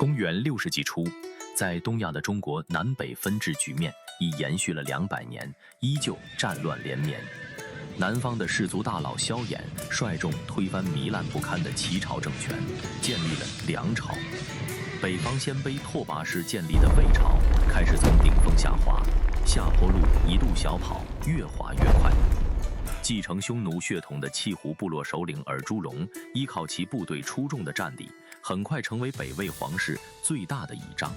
公元6世纪初，在东亚的中国南北分治局面已延续了200年，依旧战乱连绵。南方的氏族大佬萧衍率众推翻糜烂不堪的齐朝政权，建立了梁朝。北方鲜卑拓跋氏建立的魏朝开始从顶峰下滑，下坡路一路小跑，越滑越快。继承匈奴血统的契胡部落首领尔朱荣，依靠其部队出众的战力，很快成为北魏皇室最大的倚仗。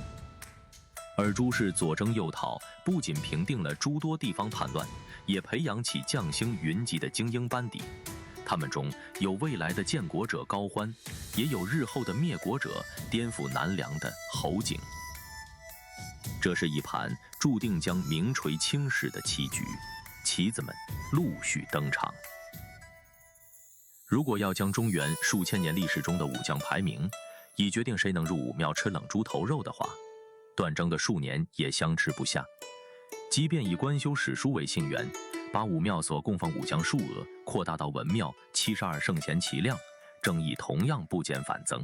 尔朱氏左征右讨，不仅平定了诸多地方叛乱，也培养起将星云集的精英班底。他们中有未来的建国者高欢，也有日后的灭国者颠覆南梁的侯景。这是一盘注定将名垂青史的棋局，棋子们陆续登场。如果要将中原数千年历史中的武将排名，以决定谁能入武庙吃冷猪头肉的话，断争的数年也相持不下。即便以官修史书为信源，把武庙所供奉武将数额扩大到文庙72圣贤其量，争议同样不减反增。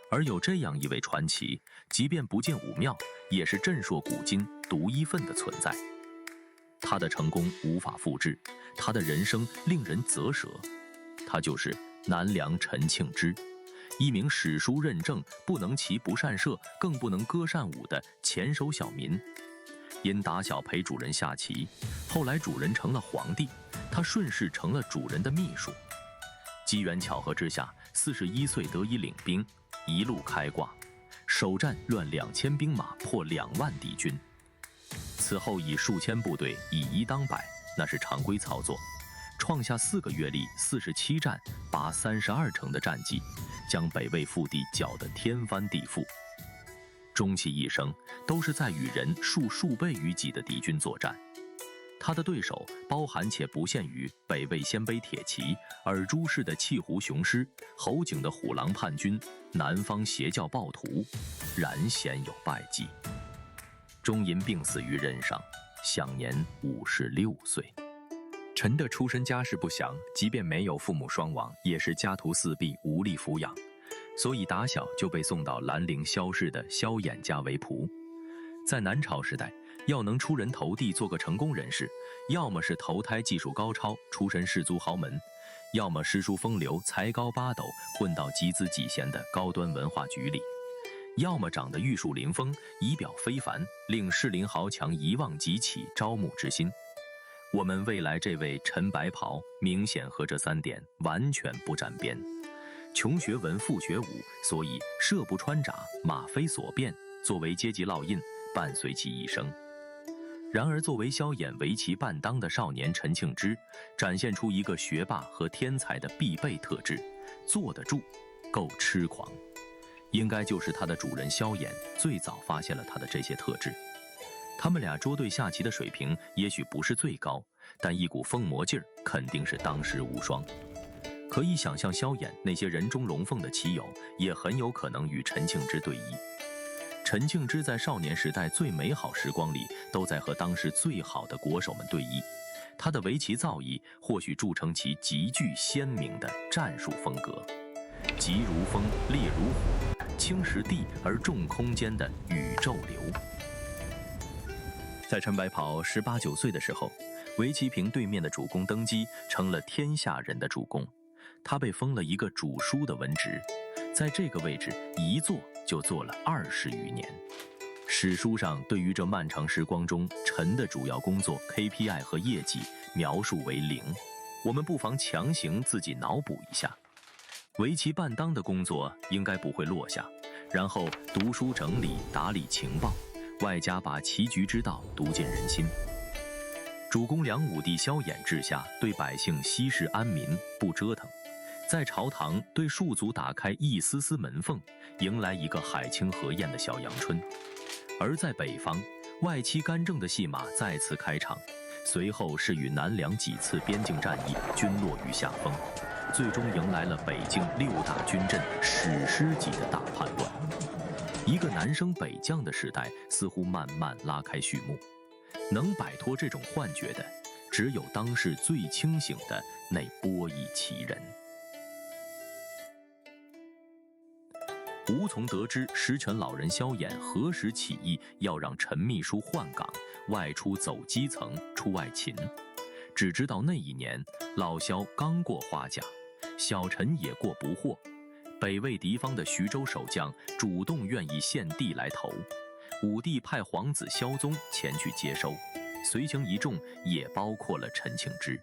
而有这样一位传奇，即便不建武庙，也是震烁古今独一份的存在。他的成功无法复制，他的人生令人啧舌。他就是南梁陈庆之，一名史书认证不能骑不善射，更不能歌善舞的前手小民。因打小陪主人下棋，后来主人成了皇帝，他顺势成了主人的秘书。机缘巧合之下，41岁得以领兵，一路开挂，首战乱2000兵马，破2万敌军。此后以数千部队以一当百，那是常规操作，创下4个月历47战拔32城的战绩，将北魏腹地搅得天翻地覆。终其一生都是在与人数倍于己的敌军作战。他的对手包含且不限于北魏鲜卑铁骑、尔朱氏的契胡雄师、侯景的虎狼叛军、南方邪教暴徒，然鲜有败绩。终因病死于任上，享年56岁。陈的出身家世不详，即便没有父母双亡，也是家徒四壁，无力抚养，所以打小就被送到兰陵萧氏的萧衍家为仆。在南朝时代，要能出人头地做个成功人士，要么是投胎技术高超，出身士族豪门，要么诗书风流，才高八斗，混到几子几贤的高端文化局里，要么长得玉树临风，仪表非凡，令士林豪强一望即起，招募之心。我们未来这位陈白袍，明显和这3点完全不沾边。穷学文，富学武，所以射不穿甲，马非所变，作为阶级烙印，伴随其一生。然而作为萧衍为其伴当的少年陈庆之，展现出一个学霸和天才的必备特质，坐得住，够痴狂。应该就是他的主人萧衍最早发现了他的这些特质。他们俩捉对下棋的水平也许不是最高，但一股疯魔劲儿肯定是当时无双。可以想象萧衍那些人中龙凤的棋友，也很有可能与陈庆之对弈。陈庆之在少年时代最美好时光里，都在和当时最好的国手们对弈。他的围棋造诣或许铸成其极具鲜明的战术风格，急如风，烈如火，轻识地而重空间的宇宙流。在陈白袍18、19岁的时候，围棋坪对面的主公登基，成了天下人的主公。他被封了一个主书的文职，在这个位置一坐就坐了20余年。史书上对于这漫长时光中陈的主要工作 KPI 和业绩描述为0，我们不妨强行自己脑补一下。围棋伴当的工作应该不会落下，然后读书整理打理情报，外加把棋局之道读进人心。主公梁武帝萧衍治下，对百姓息事安民，不折腾。在朝堂对庶族打开一丝丝门缝，迎来一个海清河晏的小阳春。而在北方，外戚干政的戏码再次开场，随后是与南梁几次边境战役均落于下风，最终迎来了北境6大军阵史诗级的大叛乱。一个南升北降的时代似乎慢慢拉开序幕。能摆脱这种幻觉的，只有当时最清醒的那波弈棋人。无从得知实权老人萧衍何时起意要让陈秘书换岗，外出走基层，出外勤。只知道那一年，老萧刚过花甲，小陈也过不惑。北魏敌方的徐州守将主动愿意献地来投，武帝派皇子萧宗前去接收，随行一众也包括了陈庆之。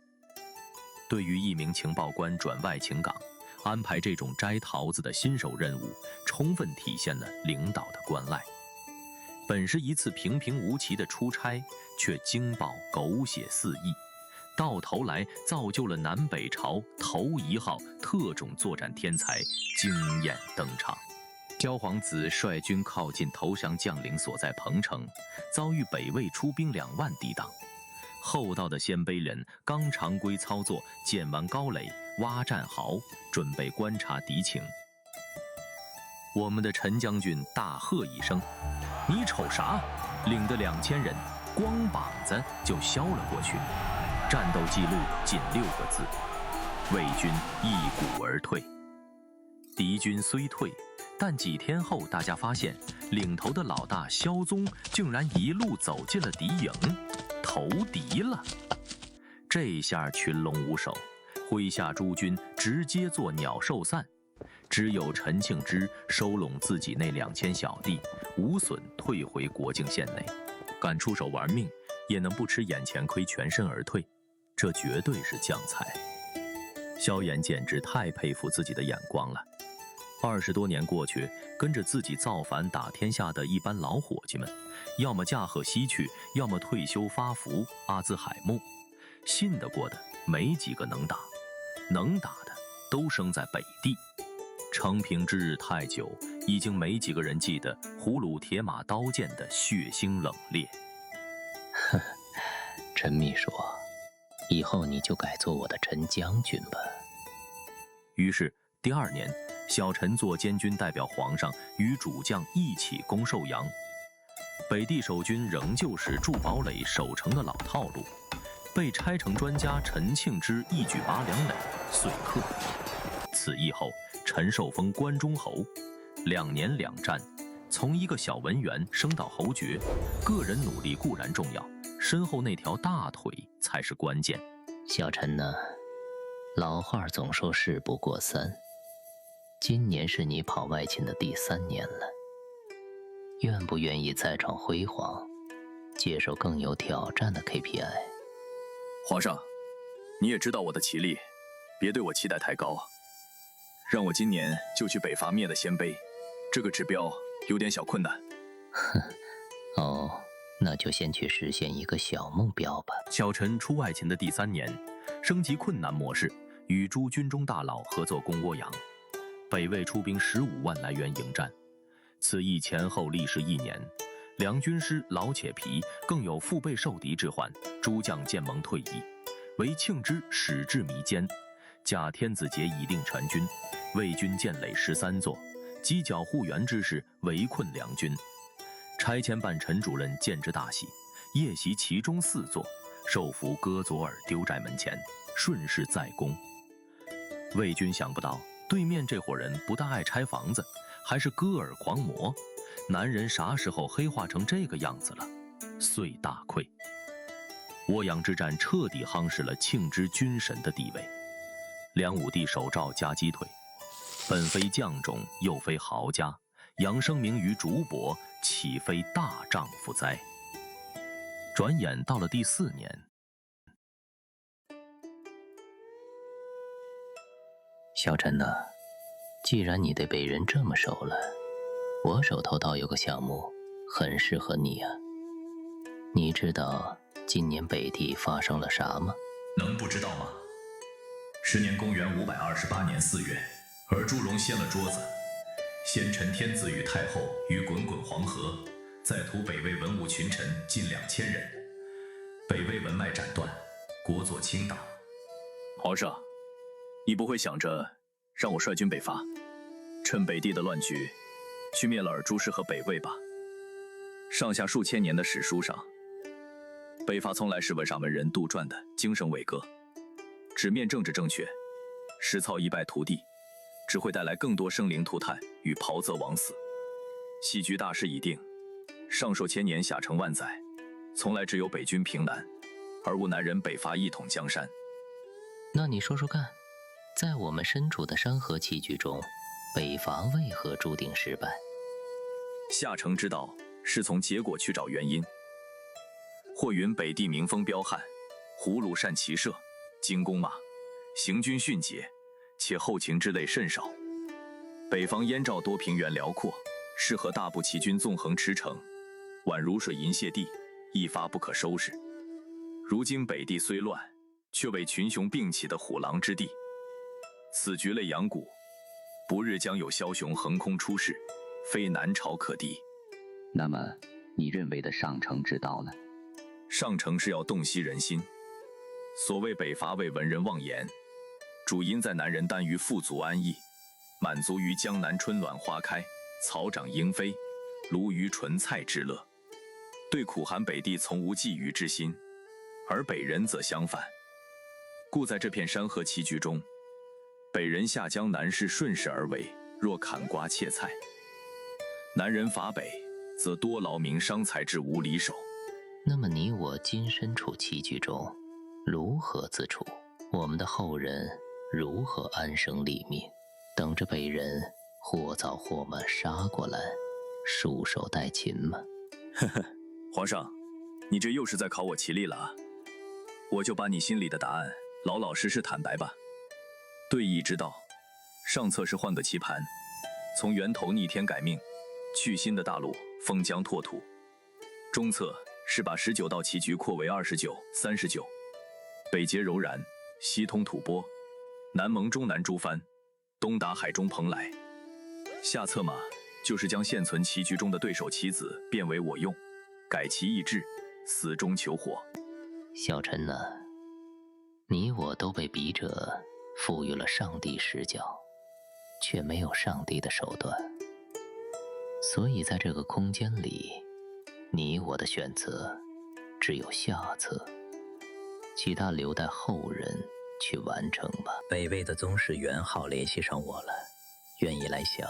对于一名情报官转外勤岗，安排这种摘桃子的新手任务，充分体现了领导的关爱。本是一次平平无奇的出差，却惊爆狗血四溢，到头来造就了南北朝头1号特种作战天才惊艳登场。萧皇子率军靠近投降将领所在彭城，遭遇北魏出兵2万抵挡。厚道的鲜卑人刚常规操作，建完高垒，挖战壕，准备观察敌情。我们的陈将军大喝一声：“你瞅啥？”领的2000人，光膀子就削了过去。战斗记录仅6个字：魏军一鼓而退。敌军虽退，但几天后，大家发现领头的老大萧宗竟然一路走进了敌营，投敌了。这下群龙无首，麾下诸军直接做鸟兽散，只有陈庆之收拢自己那2000小弟，无损退回国境线内。敢出手玩命，也能不吃眼前亏，全身而退，这绝对是将才。萧衍简直太佩服自己的眼光了。20多年过去，跟着自己造反打天下的一般老伙计们，要么驾鹤西去，要么退休发福阿兹海默。信得过的没几个能打，能打的都生在北地。承平之日太久，已经没几个人记得葫芦铁马刀剑的血腥冷冽。陈秘书，以后你就改做我的陈将军吧。于是第2年，小陈做监军，代表皇上与主将一起攻寿阳。北地守军仍旧是筑堡垒守城的老套路，被拆城专家陈庆之一举拔2垒，遂克。此役后，陈受封关中侯，2年2战，从一个小文员升到侯爵。个人努力固然重要，身后那条大腿才是关键。小陈呢，老话总说事不过3，今年是你跑外勤的第3年了，愿不愿意再创辉煌，接受更有挑战的 KPI？ 皇上，你也知道我的棋力，别对我期待太高啊。让我今年就去北伐灭了鲜卑，这个指标有点小困难。哦，那就先去实现一个小目标吧。小陈出外勤的第3年，升级困难模式，与诸军中大佬合作攻涡阳。北魏出兵15万来援迎战，此役前后历时1年，两军师老且疲，更有腹背受敌之患，诸将渐蒙退役，唯庆之始至弥坚。假天子节已定全军，魏军建垒13座，犄角护援之势围困梁军。差遣办陈主任见之大喜，夜袭其中4座，受俘割左耳丢寨门前，顺势再攻。魏军想不到对面这伙人不但爱拆房子，还是割耳狂魔。男人啥时候黑化成这个样子了？遂大溃。涡阳之战彻底夯实了庆之军神的地位。梁武帝手诏加鸡腿，本非将种，又非豪家，扬声名于竹帛，岂非大丈夫哉？转眼到了第4年，小陈呐，既然你对北人这么熟了，我手头倒有个项目很适合你啊。你知道今年北地发生了啥吗？能不知道吗？时年公元528年4月，尔朱荣掀了桌子，先陈天子与太后于滚滚黄河，再屠北魏文武群臣近2000人，北魏文脉斩断，国祚倾倒。皇上，你不会想着让我率军北伐，趁北地的乱局，去灭了尔朱氏和北魏吧？上下数千年的史书上，北伐从来是文上文人杜撰的精神伟歌，直面政治正确，实操一败涂地，只会带来更多生灵涂炭与袍泽枉死。西局大势已定，上寿千年，下承万载，从来只有北军平南，而无南人北伐一统江山。那你说说看，在我们身处的山河棋局中，北伐为何注定失败？下承之道是从结果去找原因。或云北地民风彪悍，胡虏善骑射，精弓马，行军迅捷，且后勤之类甚少。北方燕赵多平原辽阔，适合大部骑军纵横驰骋，宛如水银泻地，一发不可收拾。如今北地虽乱，却为群雄并起的虎狼之地。此局类阳谷，不日将有枭雄横空出世，非南朝可敌。那么，你认为的上乘之道呢？上乘是要洞悉人心。所谓北伐为文人妄言，主因在南人耽于富足安逸，满足于江南春暖花开、草长莺飞、鲈鱼纯菜之乐，对苦寒北地从无觊觎之心，而北人则相反。故在这片山河棋局中，北人下江南是顺势而为，若砍瓜切菜；南人伐北，则多劳民伤财之无离手。那么你我今身处棋局中，如何自处？我们的后人如何安身立命？等着北人或早或晚杀过来，束手待擒吗？呵呵，皇上，你这又是在考我棋力了啊！我就把你心里的答案老老实实坦白吧。对弈之道，上策是换个棋盘，从源头逆天改命，去新的大陆，封疆拓土；中策是把19道棋局扩为29、39，北结柔然，西通吐蕃，南蒙中南诸藩，东打海中蓬莱。下策嘛，就是将现存棋局中的对手棋子变为我用，改其意志，死中求活。小臣呢，你我都被笔者赋予了上帝视角，却没有上帝的手段，所以在这个空间里，你我的选择只有下策，其他留待后人去完成吧。北魏的宗室元昊联系上我了，愿意来降，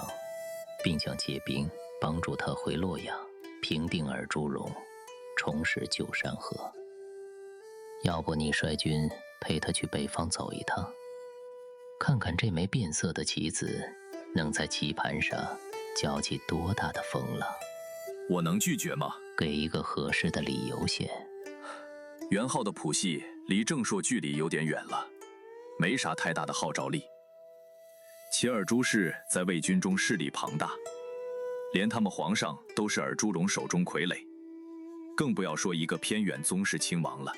并想借兵帮助他回洛阳，平定尔朱荣，重拾旧山河。要不你率军陪他去北方走一趟，看看这枚变色的棋子能在棋盘上搅起多大的风浪。我能拒绝吗？给一个合适的理由先。元昊的谱系离正朔距离有点远了，没啥太大的号召力。其尔朱氏在魏军中势力庞大，连他们皇上都是尔朱荣手中傀儡，更不要说一个偏远宗室亲王了。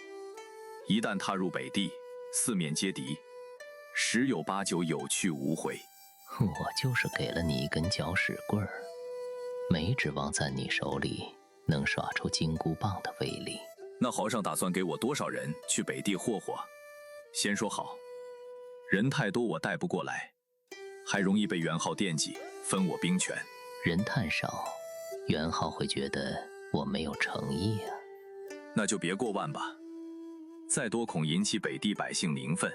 一旦踏入北地，四面皆敌，十有八九有去无回。我就是给了你一根搅屎棍儿，没指望在你手里能耍出金箍棒的威力。那皇上打算给我多少人去北地霍霍？先说好，人太多我带不过来，还容易被元昊惦记，分我兵权。人太少，元昊会觉得我没有诚意啊。那就别过万吧，再多恐引起北地百姓民愤。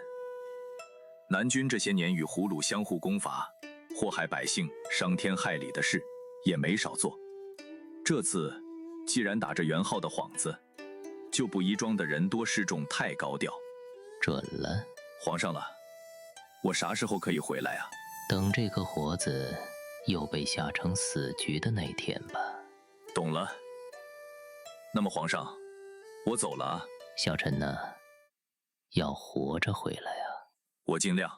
南军这些年与胡虏相互攻伐，祸害百姓、伤天害理的事也没少做。这次既然打着元昊的幌子，就不宜装的人多势众太高调。准了。皇上了，我啥时候可以回来啊？等这颗活子又被下成死局的那天吧。懂了。那么皇上，我走了啊。小臣呢，要活着回来啊。我尽量。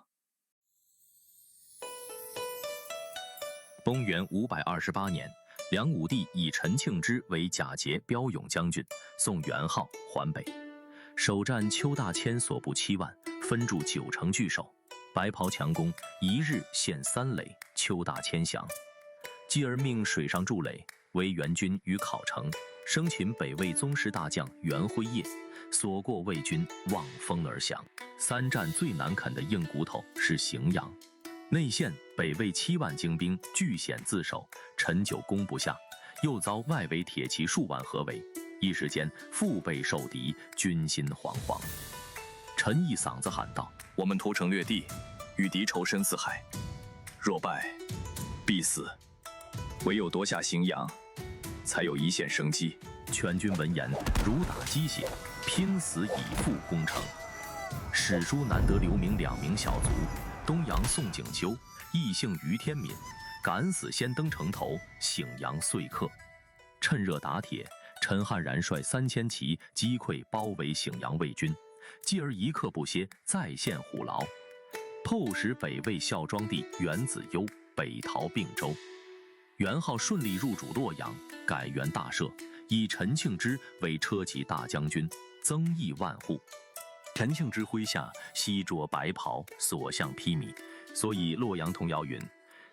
公元528年，梁武帝以陈庆之为假节骠勇将军，送元昊还北，首战邱大千所部7万，分驻9城据守。白袍强攻，一日献3垒，邱大千降。继而命水上筑垒，为援军于考城，生擒北魏宗室大将袁辉业，所过魏军望风而降。3战最难啃的硬骨头是荥阳，内线北魏7万精兵据险自守，陈久攻不下，又遭外围铁骑数万合围，一时间腹背受敌，军心惶惶。陈毅嗓子喊道：“我们屠城掠地，与敌仇深似海，若败，必死。唯有夺下荥阳，才有一线生机。全军闻言如打鸡血，拼死以赴攻城。史书难得留名2名小卒，东阳宋景秋，异姓于天敏，敢死先登城头，荥阳遂克。趁热打铁，陈汉然率3000骑击溃包围荥阳魏军，继而一刻不歇，再现虎牢，迫使北魏孝庄帝元子攸北逃并州。元昊顺利入主洛阳，改元大赦，以陈庆之为车骑大将军，增邑万户。陈庆之麾下悉着白袍，所向披靡，所以洛阳童谣云：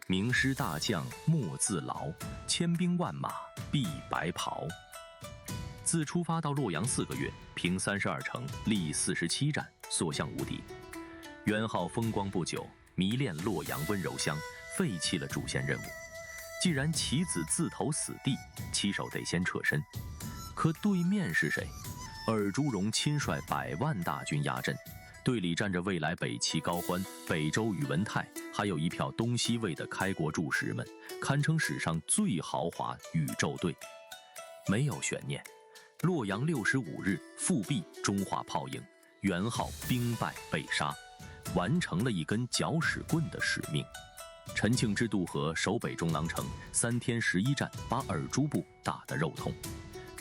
名师大将莫自劳，千兵万马必白袍。自出发到洛阳4个月，平32城，立47战，所向无敌。元昊风光不久，迷恋洛阳温柔乡，废弃了主线任务。既然其子自投死地，旗手得先撤身。可对面是谁？尔朱荣亲率100万大军压阵，队里站着未来北齐高欢、北周宇文泰，还有一票东西魏的开国柱石们，堪称史上最豪华宇宙队。没有悬念，洛阳65日复辟中华炮营，元昊兵败被杀，完成了一根搅屎棍的使命。陈庆之渡河守北中郎城，3天11战，把尔朱部打得肉痛。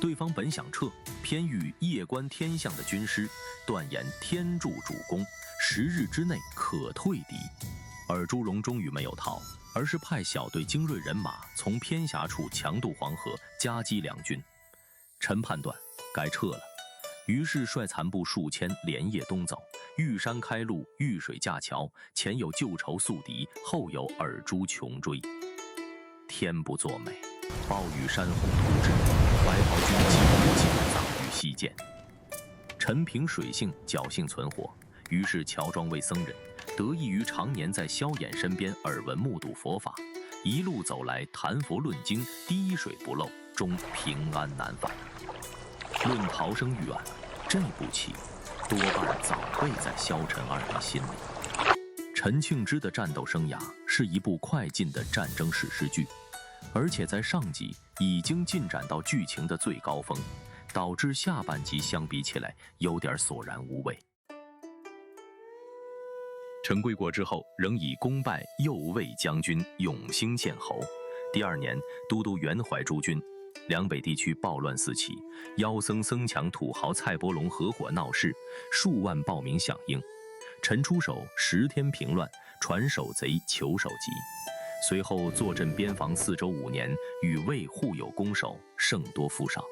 对方本想撤，偏遇夜观天象的军师，断言天助主公，10日之内可退敌。尔朱荣终于没有逃，而是派小队精锐人马从偏狭处强渡黄河，夹击两军。陈判断该撤了，于是率残部数千连夜东走。玉山开路，玉水架桥，前有旧仇宿敌，后有尔朱穷追。天不作美，暴雨山洪突至，白袍军几乎尽葬于西涧。陈平水性，侥幸存活，于是乔装为僧人，得益于常年在萧衍身边耳闻目睹佛法，一路走来谈佛论经，滴水不漏，终平安南返。论逃生预案，这步棋多半早备在萧陈二人心里。陈庆之的战斗生涯是一部快进的战争史诗剧，而且在上集已经进展到剧情的最高峰，导致下半集相比起来有点索然无味。陈归国之后，仍以功败右卫将军、永兴县侯。第2年，都督元怀诸军。两北地区暴乱四起，妖僧僧强土豪蔡伯龙合伙闹事，数万暴民响应。陈出手10天平乱，传守贼求首级。随后坐镇边防4州5年，与魏互有攻守，胜多负少。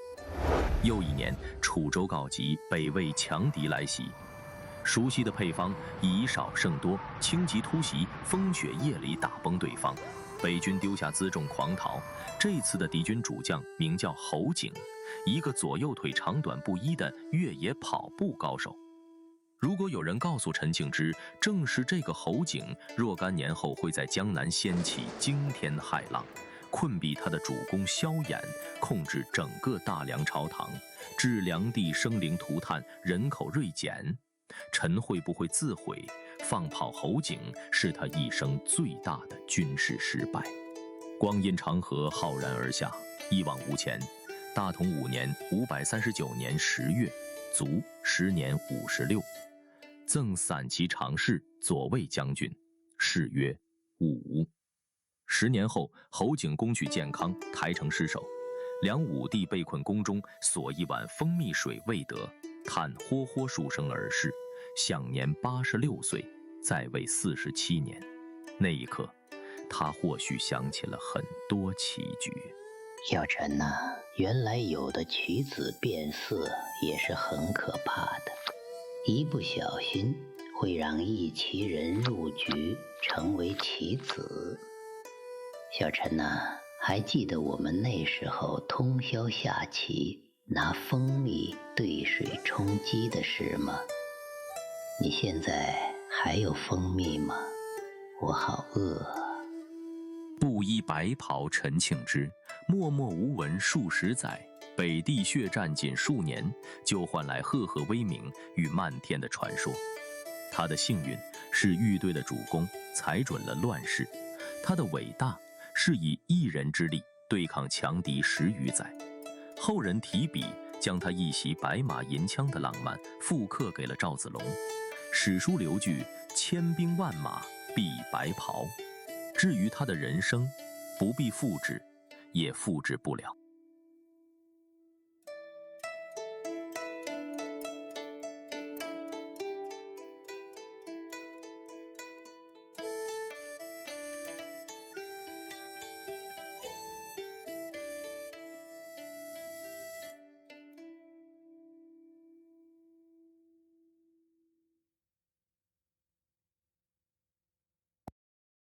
又一年，楚州告急，北魏强敌来袭。熟悉的配方，以少胜多，轻骑突袭，风雪夜里打崩对方。北军丢下辎重狂逃，这次的敌军主将名叫侯景，一个左右腿长短不一的越野跑步高手。如果有人告诉陈庆之，正是这个侯景若干年后会在江南掀起惊天骇浪，困毙他的主公萧衍，控制整个大梁朝堂，致梁地生灵涂炭，人口锐减，陈会不会自毁？放跑侯景是他一生最大的军事失败。光阴长河浩然而下，一往无前。大同5年539年10月，卒时年56，赠散骑常侍、左卫将军，谥曰武。10年后，侯景攻取建康，台城失守，梁武帝被困宫中，索一碗蜂蜜水未得，叹豁豁书生而逝，享年86岁，在位47年。那一刻，他或许想起了很多棋局。小陈呐，原来有的棋子变色也是很可怕的，一不小心会让一棋人入局，成为棋子。小陈呐，还记得我们那时候通宵下棋，拿蜂蜜兑水充饥的事吗？你现在还有蜂蜜吗？我好饿啊。布衣白袍陈庆之，默默无闻数十载，北地血战仅数年，就换来赫赫威名与漫天的传说。他的幸运是御队的主公踩准了乱世，他的伟大是以一人之力对抗强敌10余载，后人提笔将他一袭白马银枪的浪漫复刻给了赵子龙。史书留句千兵万马必白袍，至于他的人生，不必复制，也复制不了。